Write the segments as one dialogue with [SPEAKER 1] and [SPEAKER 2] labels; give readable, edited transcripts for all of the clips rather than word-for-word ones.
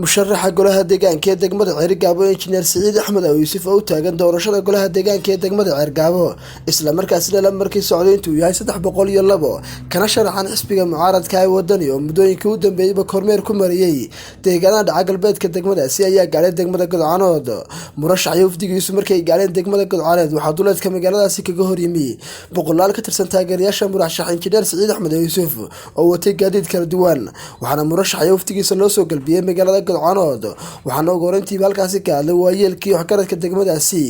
[SPEAKER 1] musharaxa golaha deegaanka ee degmada Ceergaabo injineer Saciid Axmed Yuusuf oo taagan doorashada golaha deegaanka ee degmada Ceergaabo isla markaasna la markii socday intuu yahay 302 kana sharaxan xisbiga mucaaradka ee wadani oo muddooyinkii u dambeeyay kormeer ku mariyay deegaanada dhaca galbeedka degmadaasi ayaa gaaray degmada Godcaanood murashax wafdigiisu markay gaareen degmada Godcaanood waxaa duleedka magaaladaasi kaga hor yimi boqolaal ka tirsan taageerayaasha murashax injineer Saciid Axmed Yuusuf oo watay gaadiid kala duwan waxaana murashax wafdigiisa loo soo galbiyay magaalada Godcaanood waxaana ugu horeyntii halkaasi ka hadlay waayeelkii waxgaradka degmadaasi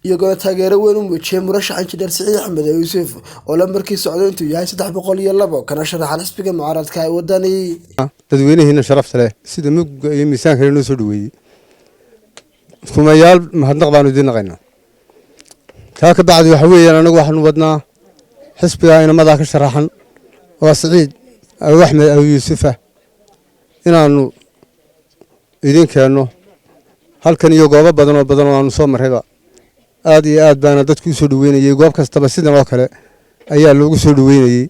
[SPEAKER 1] iyo golaha taageero weyn u muujiyay murashax injineer Saciid Axmed Yuusuf oo la markii socday intuu yahay 302 kana sharaxan xisbiga mucaaradka ee wadani
[SPEAKER 2] dadweynaheena sharafta leh sida mug iyo miisaanka inoo soo dhaweeyay kumayaal mahadnaq baan u diinaqaynaa taa ka bacdi waxa weeyaan anagu waxaanu wadnaa xisbiga inamada ka sharaxan waa Saciid Axmed Yuusuf inaanu idin keeno halkan iyo goobo badan oo aanu soo marayba aad iyo aad baana dadku soo dhaweynayay goob kastaba sidan oo kale ayaa loogu soo dhaweynayay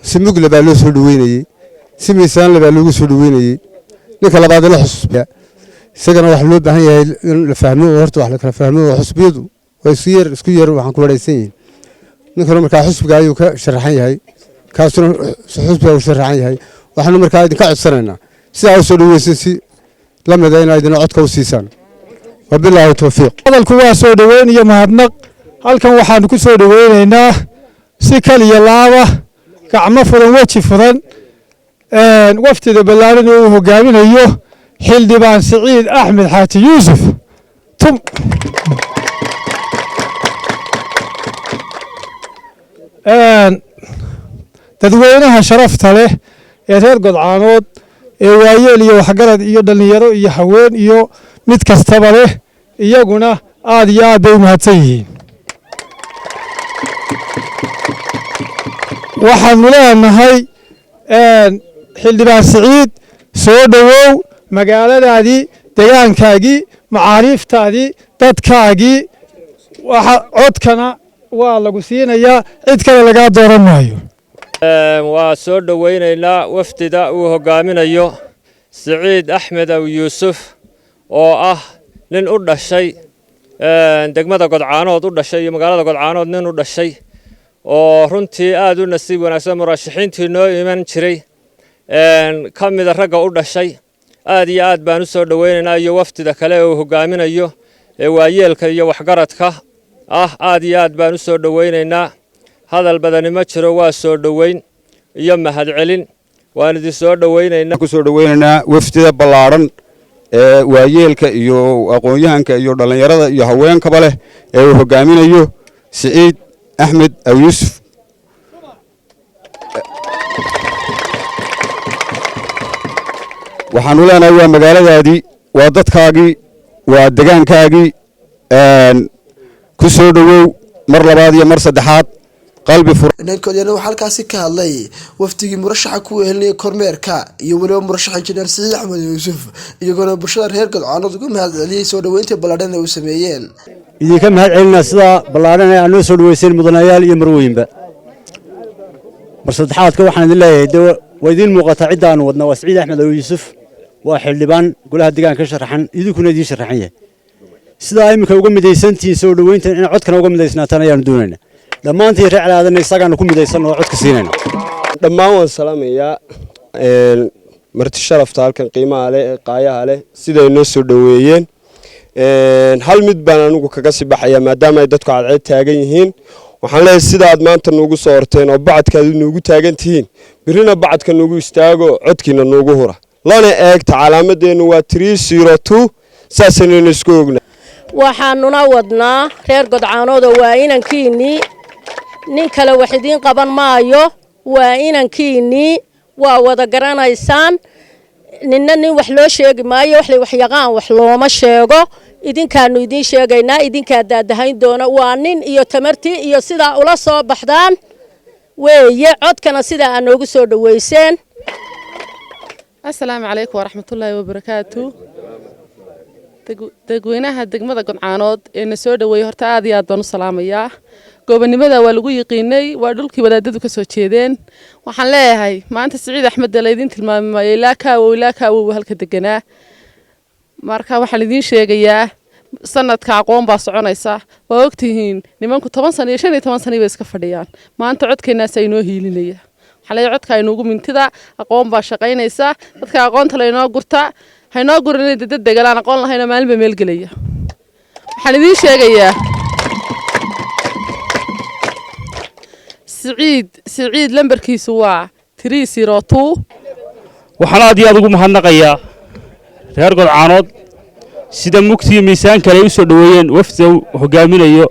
[SPEAKER 2] si mugle baa loo soo dhaweynayay si miisaan leh baa loogu soo dhaweynayay ninka labaad la xusbiya isagana wax loo baahan yahay in la fahmo horta wax la kala fahmo xusbiyadu way isku yar waxaan ku wareysan yihiin ninka markaa xusbiga ayuu ka sharaxan yahay kaasuna xusbiga uu sharaxan yahay waxaanu markaa idin ka codsanaynaa sidaa soo dhaweysay si lamada in ay idin codka u siisaan wabillahi tawfiiq
[SPEAKER 3] hadalku waa soo dhaweyn iyo mahadnaq halkan waxaan ku soo dhaweynaynaa si kaliya laaba gacmo furan waji furan waftida ballaaran oo hogaaminayo xildhibaan Saciid Axmed Xaaji Yuusuf dadweynaha sharafta leh ee reer Godcaanood ee waayeel iyo waxgarad iyo dhalinyaro iyo haween iyo mid kastaba leh iyaguna aad iyo aad bay mahadsan yihiin waxaanu leenahay xildhibaan Saciid soo dhawow magaaladaadii deegaankaagii macaariiftaadii dadkaagii waxa codkana waa lagu siinayaa cid kale laga dooran maayo
[SPEAKER 4] waa soo dhaweynaynaa wafdida uu hogaaminayo Saciid Axmed Yuusuf oo ah nin u dhashay degmada Godcaanood u dhashay iyo magaalada Godcaanood nin u dhashay oo runtii aad u nasiib wanaagsan murashaxiintii noo iman jiray kamida ragga u dhashay aad iyo aad baan u soo dhaweynaynaa iyo wafdida kale oo hogaaminayo ee waayeelka iyo waxgaradka aad iyo aad baan u soo dhaweynaynaa hadal badani ma jiro waa soo dhaweyn iyo mahadcelin waan idin soo dhaweynaynaa
[SPEAKER 2] ku soo dhaweynaynaa wafdida ballaaran ee waayeelka iyo aqoon-yahanka iyo dhalinyarada iyo haweenkaba leh ee uu hogaaminayo Saciid Axmed Yuusuf waxaanu leenahay waa magaaladaadii waa dadkaagii waa deegaankaagii ku soo dhawow mar labaad iyo mar saddexaad qalbi
[SPEAKER 1] ninkoodana waxa halkaasi ka hadlay wafdigii murashaxa ku wehelinay kormeerka iyo waliba murashax injineer Saciid Axmed Yuusuf iyagoo bulshada reer Godcaanood ugu mahadceliyay soo dhaweynta ballaaran ee uu sameeyeen
[SPEAKER 5] idinka mahadcelinaa sida ballaaran ee aanu soo dhaweyseen mudanayaal iyo marweynba mar saddexaadka waxaan idin leeyahay waa idin muuqata cid aan wadna waa Saciid Axmed Yuusuf waa xildhibaan golaha deegaanka sharaxan idinkuna idin sharaxan yahay sida imika uga midaysantiin soo dhaweynta in codkana uga midaysnaataan ayaan doonaynaa dhammaantiin reeclaadana isagaana ku midaysan oo codka siinayna
[SPEAKER 6] dhammaan waan salaamayaa marti sharafta halkan qiimaha leh qaayaha leh sida ay noo soo dhaweeyeen hal mid baan anigu kaga sii baxaya maadaama ay dadku cadceed taagan yihiin waxaan leeyahay sida aad maanta noogu soo horteen oo bacadkaadu noogu taagan tihiin birina bacadka noogu istaago codkiina noogu hura lana eegta calaamadeenu waa 302 saasaynu isku ognaa
[SPEAKER 7] waxaanuna wadnaa reer Godcaanood oo waa inankiinii nin kale wax idin qaban maayo waa inankiinii waa wada garanaysaan ninna nin wax loo sheegi maayo wax yaqaan wax looma sheego idinkaanu idin sheegaynaa idinka daadahayn doona waa nin iyo tamartii iyo sida ula soo baxdaan weeye codkana sida aan noogu soo dhaweyseen
[SPEAKER 8] assalaamu calaykum waraxmatullaahi wabarakaatu dadweynaha degmada Godcaanood ee na soo dhaweeyay horta aad iyo aad baan u salaamayaa gobonimada waa lagu yiqiinay waa dhulkii wadaadadu ka soo jeedeen waxaan leeyahay maanta Siciid Axmed Dalaydin tilmaamay ilaa kaawo halka deganaa marka waxaan idin sheegayaa sanadka aqoon baa soconaysa waa ogtihiin nimanku 10 sano iyo 15 sano bay iska fadhiyaan maanta codkeenaas ay noo hiilinaya xalay codka ay noogu mintida aqoon baa shaqaynaysa dadka aqoonta la inoo gurta haynoo gurinay dad degalaan aqoon lahayna maalin ba meel galaya waxaan idin sheegayaa Siciid lambarkiisu waa 302
[SPEAKER 9] waxaan aad iyo aad ugu mahadnaqayaa reer Godcaanood sida mugtiga miisaan kale u soo dhaweeyeen wafdi hogaaminayo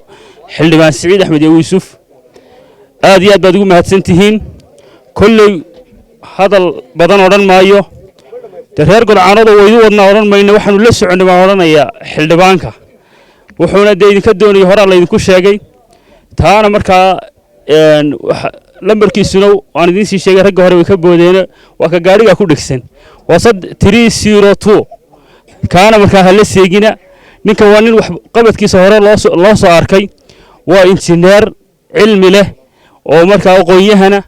[SPEAKER 9] xildhibaan Siciid Axmed Yuusuf aad iyo aad baad ugu mahadsantihiin kullay hadal badan oran maayo reer Godcaanood oo idin wadna oran mayna waxaanu la soconay baan oranayaa xildhibaanka wuxuuna idinka doonay hore la idinku sheegay taana markaa lambarkiisuna aan idin sii sheegay rag hore way ka boodeen waa ka gaariga ku dhigsan waa 302 kaana markaa hal seegina ninka waa nin wax qabadkiisa hore loo soo arkay waa injineer cilmi leh oo markaa aqoonyahana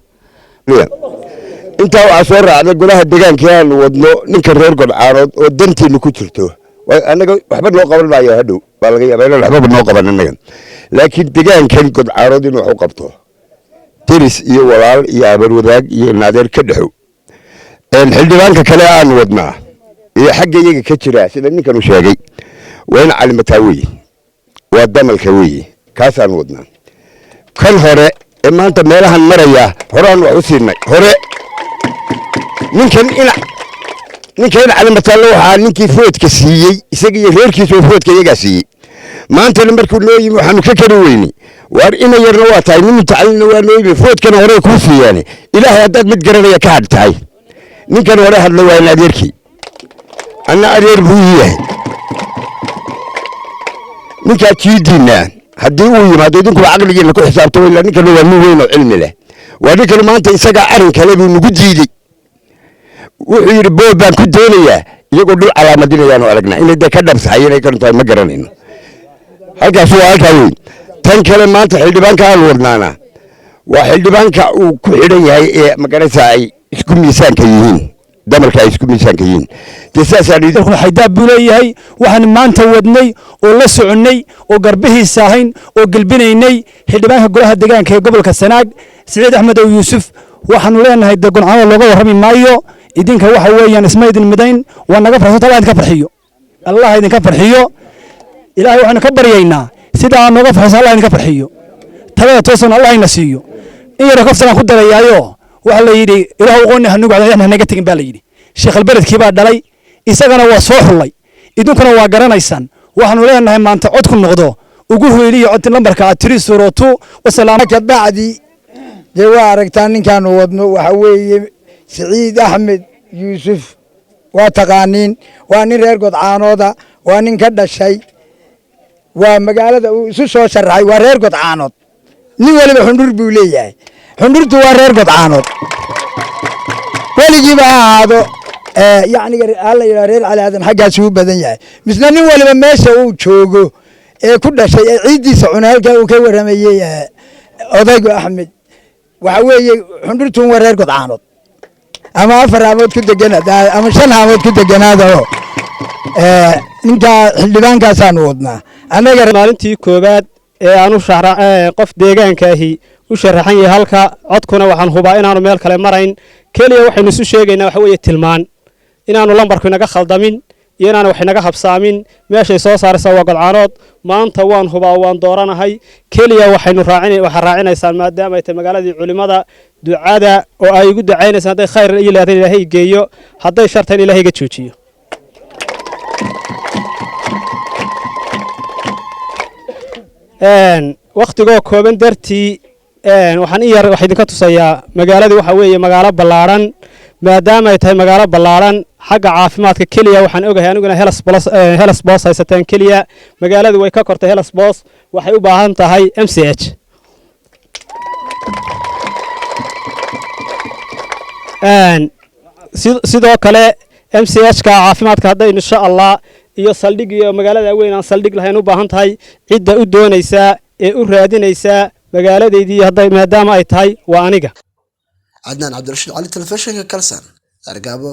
[SPEAKER 10] inta waxa soo raacday golaha deegaanka aan wadno ninka reer Godcaanood oo dantiina ku jirto anaga waxba loo qaban maayo hadhow baa laga yaabaa waxba noo qaban anaga laakiin deegaankan Godcaanood inuu wax u qabto tiris iyo walaal iyo abar wadaag iyo naadeer ka dhaxo xildhibaanka kale aan wadnaa iyo xagga iyaga ka jira sida ninkan uu sheegay wayna calimataa weey waa damalka weey kaas aan wadnaa kan hore ee maanta meelahan maraya horaan wax u siinay hore ninkan calimataa waxa ninkii foodka siiyey isaga iyo reerkiisa foodka iyaga siiyey maanta markuu noo yimi waxaanu ka kari weynay war ina yarna waa tahay nin tacalina waa noo yimi foodkana hore ku siiyeen ilaahay haddaad mid garanaya ka hadtahay ninkan hore hadlay waa adeerkii أنا أريد بويه نكا تيدينا هديوه ما تيدينكم عقل يجي لكم حساب طويل لأنك لو مو وين علم له وذيك ما أنت إسقى أرن كلامي نقول جيدي ويربو بان كدولية يقول على مدينة يانو أرجنا إن ده كذب صحيح كانوا طيب ما قرنين هذا سؤال كوي تان كلام ما أنت حد بانك أولنا وحد بانك وكل هاي مقرن ساي إسكم ميسان كيين damalka ay isku miisaanka yihiin
[SPEAKER 11] waxay xaydaab buuleeyahay waxaan maanta wadnay oo la soconay oo garbihiisa ahayn oo galbinaynay xildhibaanka golaha deegaanka ee gobolka Sanaag Siciid Axmed Yuusuf waxaanu leenahay Godcaanood looga warrami maayo idinka waxa weeyaan ismaydin midayn waa naga farxo talaad ka farxiyo Allah idinka farxiyo ilaahay waxaan ka baryaynaa sida aan naga farxo Allah idinka farxiyo talada toosan Allah ina siiyo in yar kaftan ku darayaayo waxa la yiri ilaahu qooni hanugu cadayna naga tagin baa la yiri sheekh albaradkii baa dhalay isagana waa soo xulay idinkuna waa garanaysan waxaanu leenahay maanta cod ku noqdo ugu hoyliyo cod lambarka 302 wasalaam
[SPEAKER 12] ka bacdi waa aragtaan ninkan wadno waxa weeye Siciid Axmed Yuusuf waa taqaaniin waa nin reer Godcaanooda waa nin ka dhashay waa magaalada uu isu soo sharaxay waa reer Godcaanood nin waliba xundur buu leeyahay xundurtu waa reer Godcaanood waligiiba aado يعني هلا يا رير على هذا حاجة سوء بدنيا مثل ني ولا meesha uu joogo ee ku dhashay ciidiisa cunaalka uu ka waramayay odayga Axmed waxa weeye xundurtu waa reer Godcaanood ama afar aamood ku deganada ama shan aamood ku deganaado ninka xildhibaankaas aan wadnaa anaga
[SPEAKER 13] maalintii koobaad ee aanu qof deegaankaahi u sharaxan yahay halka codkuna waxaan hubaa inaanu meel kale marayn kaliya waxaynu isu sheegaynaa waxa weeye tilmaan inaanu lambarku inaga khaldamin iyo inaanu wax inaga habsaamin meeshay soo saaraysaa waa Godcaanood maanta waan hubaa waan dooranahay kaliya waxaynu raacinaysaa maadaama ay tahay magaaladii culimada ducada oo ay ugu ducaynaysaa haday khayr iyo ilaahay geeyo haday shartan ilaahay ga joojiyo waqtigo kooban dartii waxaan wax idinka tusayaa magaaladu waxa weeye magaalo ballaaran maadaama ay tahay magaalo ballaaran xagga caafimaadka kaliya waxaan ogahay aniguna Helas Boss haysataan kaliya magaaladu way ka kortay Helas Boss waxay u baahan tahay MCH sidoo kale MCH ka caafimaadka haday insha Allah iyo saldhig iyo magaalada weyn aan saldhig lahayn u baahan tahay cidda u doonaysa ee u raadinaysa magaaladeydii hadday maadaama ay tahay waa aniga
[SPEAKER 1] عدنان عبد الرشيد علي تلفزيون كالسان أرقابو